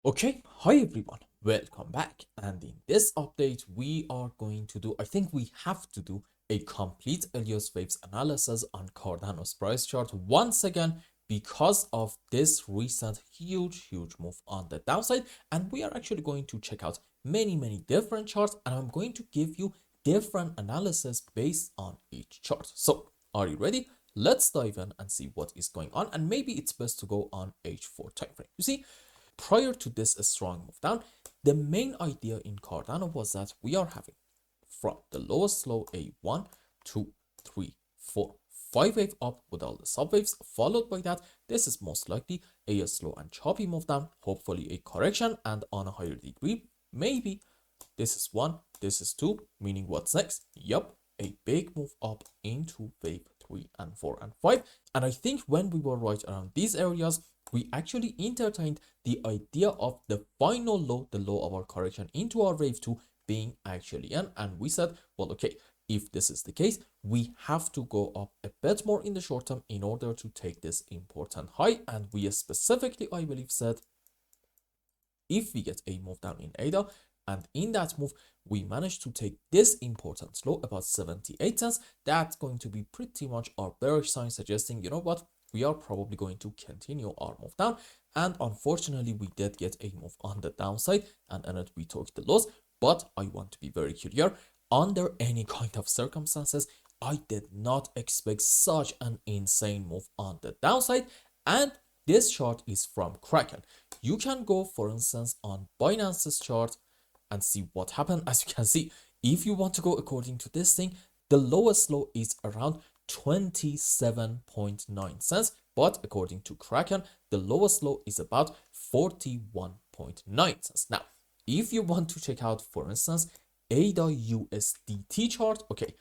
Okay, hi everyone, welcome back. And in this update, we are going to do, I think we have to do a complete Elios waves analysis on Cardano's price chart once again because of this recent huge move on the downside. And we are actually going to check out many different charts, and I'm going to give you different analysis based on each chart. So, are you ready? Let's dive in and see what is going on. And maybe it's best to go on H4 time frame. You see, prior to this strong move down, the main idea in Cardano was that we are having from the lowest low a 1, 2, 3, 4, 5 wave up with all the subwaves, followed by that, this is most likely a slow and choppy move down, hopefully a correction, and on a higher degree, maybe this is 1, this is 2, meaning what's next? Yup, a big move up into wave 3 and 4 and 5. And I think when we were right around these areas, we actually entertained the idea of the final low, the low of our correction into our wave 2 being actually in. And we said, well, okay, if this is the case, we have to go up a bit more in the short term in order to take this important high. And we specifically, I believe, said if we get a move down in ADA, and in that move, we managed to take this important low, about 78 cents. That's going to be pretty much our bearish sign, suggesting, you know what, we are probably going to continue our move down. And unfortunately, we did get a move on the downside, and in it, we took the loss. But I want to be very clear, under any kind of circumstances, I did not expect such an insane move on the downside. And this chart is from Kraken. You can go, for instance, on Binance's chart and see what happened. As you can see, if you want to go according to this thing, the lowest low is around 27.9 cents, but according to Kraken, the lowest low is about 41.9 cents. Now, if you want to check out, for instance, ADA USDT chart, okay,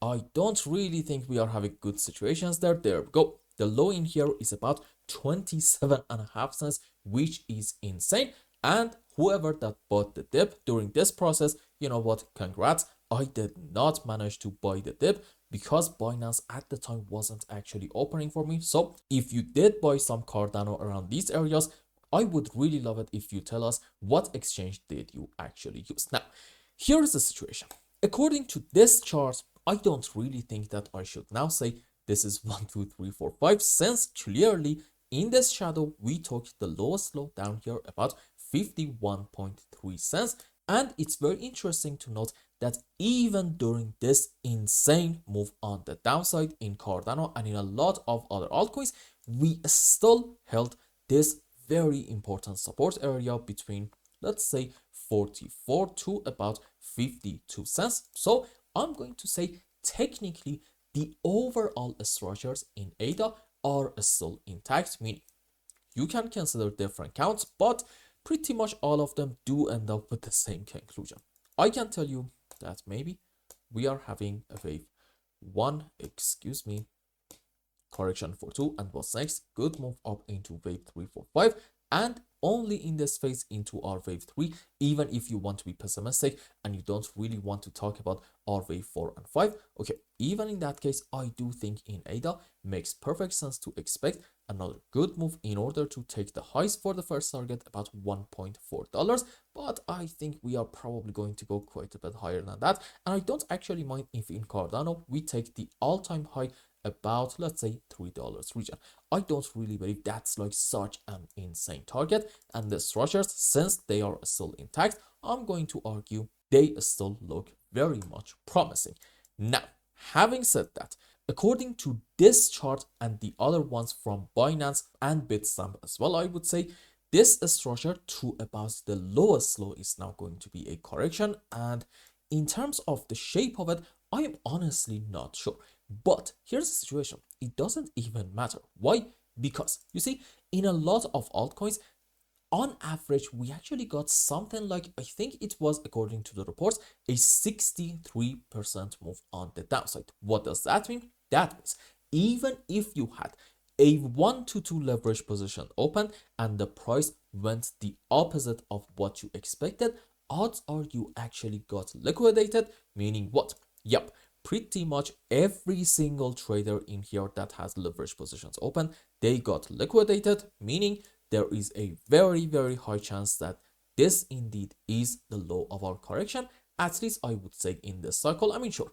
I don't really think we are having good situations there. There we go. The low in here is about 27.5 cents, which is insane. And whoever that bought the dip during this process, you know what, congrats. I did not manage to buy the dip because Binance at the time wasn't actually opening for me. So if you did buy some Cardano around these areas, I would really love it if you tell us what exchange did you actually use. Now, here is the situation. According to this chart, I don't really think that I should now say this is 1, 2, 3, 4, 5, since clearly in this shadow, we took the lowest low down here about 51.3 cents. And it's very interesting to note that even during this insane move on the downside in Cardano and in a lot of other altcoins, we still held this very important support area between, let's say, 44 to about 52 cents. So I'm going to say technically the overall structures in ADA are still intact, meaning you can consider different counts, but pretty much all of them do end up with the same conclusion. I can tell you that maybe we are having a wave 1, correction for 2, and what's next? Good move up into wave 3, 4, 5, and only in this phase into our wave 3, even if you want to be pessimistic and you don't really want to talk about our wave 4 and 5. Okay, even in that case, I do think in ADA makes perfect sense to expect another good move in order to take the highs for the first target, about $1.4. But I think we are probably going to go quite a bit higher than that. And I don't actually mind if in Cardano we take the all-time high about, let's say, $3 region. I don't really believe that's like such an insane target, and the structures, since they are still intact, I'm going to argue they still look very much promising. Now, having said that, according to this chart and the other ones from Binance and Bitstamp as well, I would say this structure to about the lowest low is now going to be a correction, and in terms of the shape of it, I am honestly not sure. But here's the situation. It doesn't even matter. Why? Because, you see, in a lot of altcoins, on average, we actually got something like, I think it was, according to the reports, a 63% move on the downside. What does that mean? That means even if you had a 1 to 2 leverage position open and the price went the opposite of what you expected, odds are you actually got liquidated, meaning what? Yep, pretty much every single trader in here that has leverage positions open, they got liquidated, meaning there is a very, very high chance that this indeed is the low of our correction, at least I would say in this cycle. I mean, sure,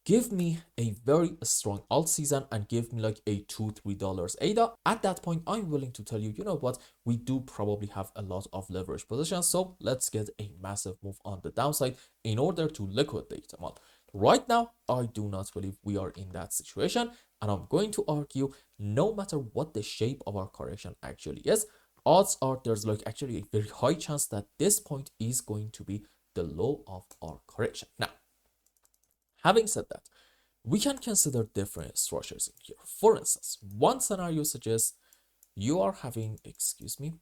give me a very strong alt season and give me like a $2-3 ADA. At that point, I'm willing to tell you, you know what, we do probably have a lot of leverage positions, so let's get a massive move on the downside in order to liquidate them all. Right now, I do not believe we are in that situation, and I'm going to argue no matter what the shape of our correction actually is, odds are there's like actually a very high chance that this point is going to be the low of our correction. Now, having said that, we can consider different structures in here. For instance, one scenario suggests you are having, excuse me,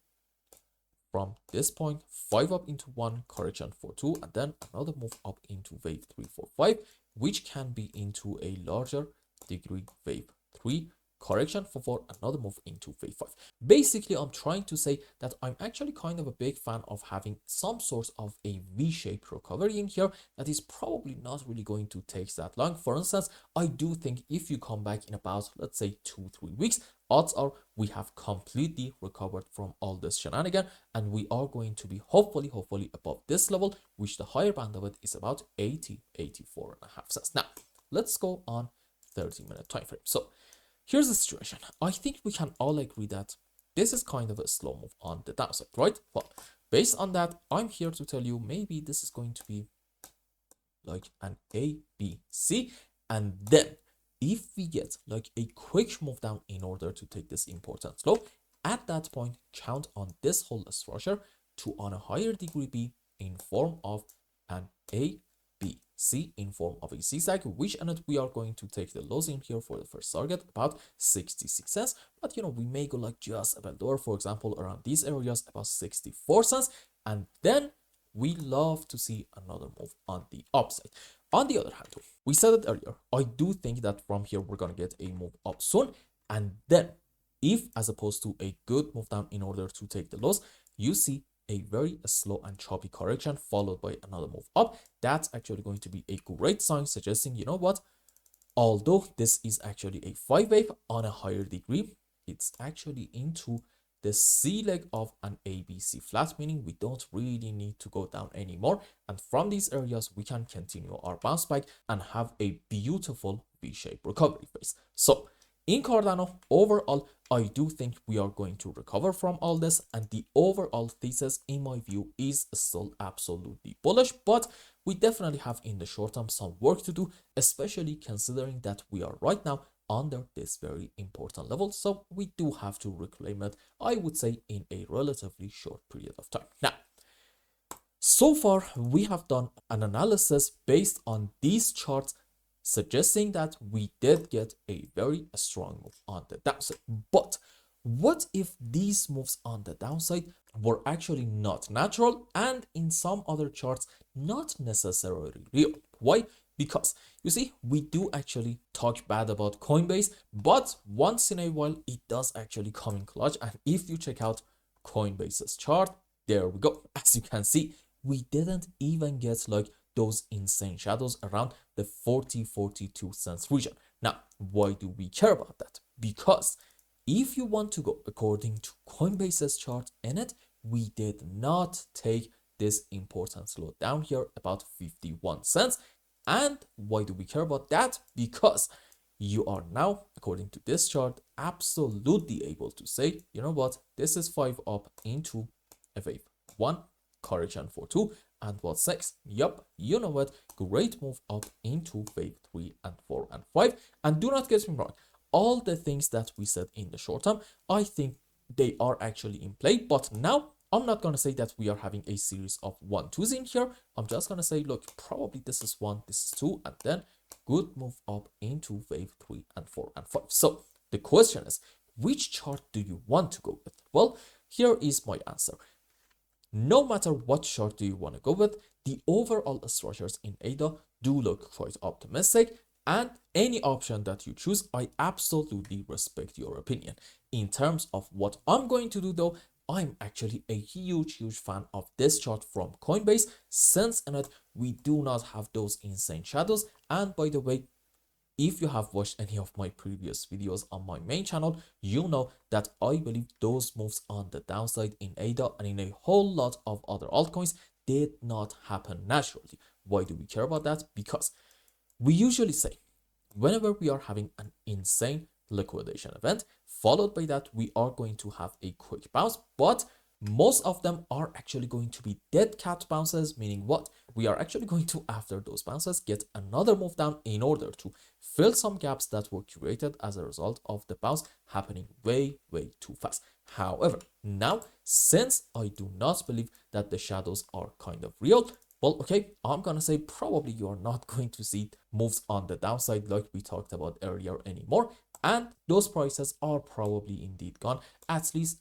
from this point, 5 up into 1, correction for 2, and then another move up into wave 3, 4, 5, which can be into a larger degree wave 3, correction for 4, another move into wave 5. Basically, I'm trying to say that I'm actually kind of a big fan of having some sort of a V-shaped recovery in here that is probably not really going to take that long. For instance, I do think if you come back in about, let's say, 2-3 weeks, odds are we have completely recovered from all this shenanigan, and we are going to be hopefully above this level, which the higher band of it is about 84.5 cents. Now, let's go on 30-minute time frame. So here's the situation. I think we can all agree that this is kind of a slow move on the downside, right? Well, based on that, I'm here to tell you maybe this is going to be like an A, B, C, and then if we get like a quick move down in order to take this important low, at that point, count on this whole structure to on a higher degree be in form of an A, B, C in form of a zigzag, which in it we are going to take the lows in here for the first target about 66 cents, but you know, we may go like just a bit lower, for example around these areas about 64 cents, and then we love to see another move on the upside. On the other hand, we said it earlier, I do think that from here we're going to get a move up soon, and then if as opposed to a good move down in order to take the lows, you see a very slow and choppy correction followed by another move up, that's actually going to be a great sign suggesting, you know what, although this is actually a 5 wave on a higher degree, it's actually into the C leg of an ABC flat, meaning we don't really need to go down anymore, and from these areas we can continue our bounce back and have a beautiful V-shaped recovery phase. So in Cardano, overall, I do think we are going to recover from all this, and the overall thesis, in my view, is still absolutely bullish, but we definitely have in the short term some work to do, especially considering that we are right now under this very important level, so we do have to reclaim it, I would say, in a relatively short period of time. Now, so far, we have done an analysis based on these charts suggesting that we did get a very strong move on the downside. But what if these moves on the downside were actually not natural and in some other charts not necessarily real? Why? Because you see, we do actually talk bad about Coinbase, but once in a while it does actually come in clutch. And if you check out Coinbase's chart, there we go. As you can see, we didn't even get like those insane shadows around the 42 cents region. Now, why do we care about that? Because if you want to go according to Coinbase's chart in it, we did not take this important slow down here about 51 cents. And why do we care about that? Because you are now, according to this chart, absolutely able to say, you know what, this is 5 up into a wave 1, correction for 2, and what's next? Yup, you know what, great move up into wave 3 and 4 and 5. And do not get me wrong, all the things that we said in the short term, I think they are actually in play, but now I'm not going to say that we are having a series of 1-2s in here. I'm just going to say, look, probably this is 1, this is 2, and then good move up into wave 3 and 4 and 5. So the question is, which chart do you want to go with? Well, here is my answer. No matter what chart do you want to go with, the overall structures in ADA do look quite optimistic, and any option that you choose, I absolutely respect your opinion. In terms of what I'm going to do though, I'm actually a huge fan of this chart from Coinbase, since in it we do not have those insane shadows. And by the way, If you have watched any of my previous videos on my main channel, you know that I believe those moves on the downside in ADA and in a whole lot of other altcoins did not happen naturally. Why do we care about that? Because we usually say whenever we are having an insane liquidation event, followed by that, we are going to have a quick bounce, but most of them are actually going to be dead cat bounces, meaning what? We are actually going to, after those bounces, get another move down in order to fill some gaps that were created as a result of the bounce happening way too fast. However, now, since I do not believe that the shadows are kind of real, well, okay, I'm gonna say probably you're not going to see moves on the downside like we talked about earlier anymore, and those prices are probably indeed gone, at least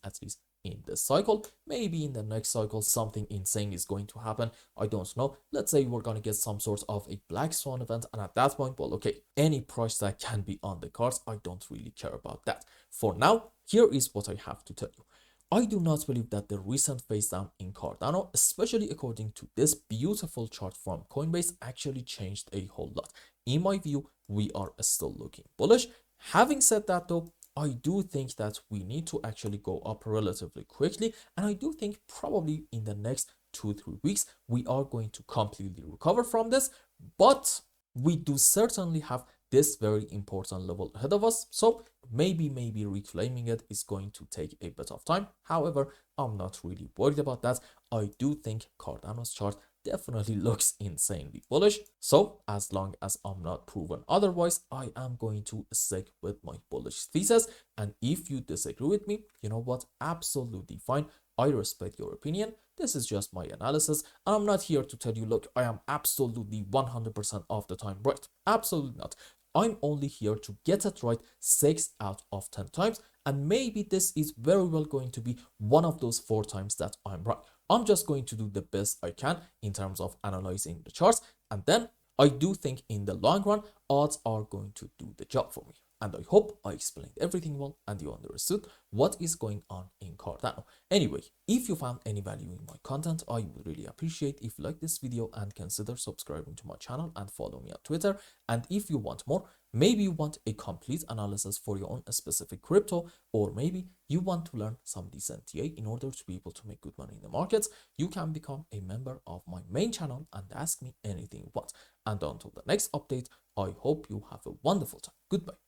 in this cycle. Maybe in the next cycle something insane is going to happen. I don't know. Let's say we're gonna get some sort of a black swan event, and at that point, well, okay, any price that can be on the cards, I don't really care about that. For now, here is what I have to tell you. I do not believe that the recent phase down in Cardano, especially according to this beautiful chart from Coinbase, actually changed a whole lot. In my view, we are still looking bullish. Having said that though, I do think that we need to actually go up relatively quickly, and I do think probably in the next 2-3 weeks we are going to completely recover from this, but we do certainly have this very important level ahead of us, so maybe reclaiming it is going to take a bit of time. However, I'm not really worried about that. I do think Cardano's chart definitely looks insanely bullish, so as long as I'm not proven otherwise, I am going to stick with my bullish thesis. And if you disagree with me, you know what, absolutely fine. I respect your opinion. This is just my analysis, and I'm not here to tell you, look, I am absolutely 100% of the time right. Absolutely not. I'm only here to get it right 6 out of 10 times, and maybe this is very well going to be one of those 4 times that I'm right. I'm just going to do the best I can in terms of analyzing the charts, and then I do think in the long run, odds are going to do the job for me. And I hope I explained everything well and you understood what is going on in Cardano. Anyway, if you found any value in my content, I would really appreciate if you like this video and consider subscribing to my channel and follow me on Twitter. And if you want more, maybe you want a complete analysis for your own specific crypto, or maybe you want to learn some decent TA in order to be able to make good money in the markets, you can become a member of my main channel and ask me anything you want. And until the next update, I hope you have a wonderful time. Goodbye.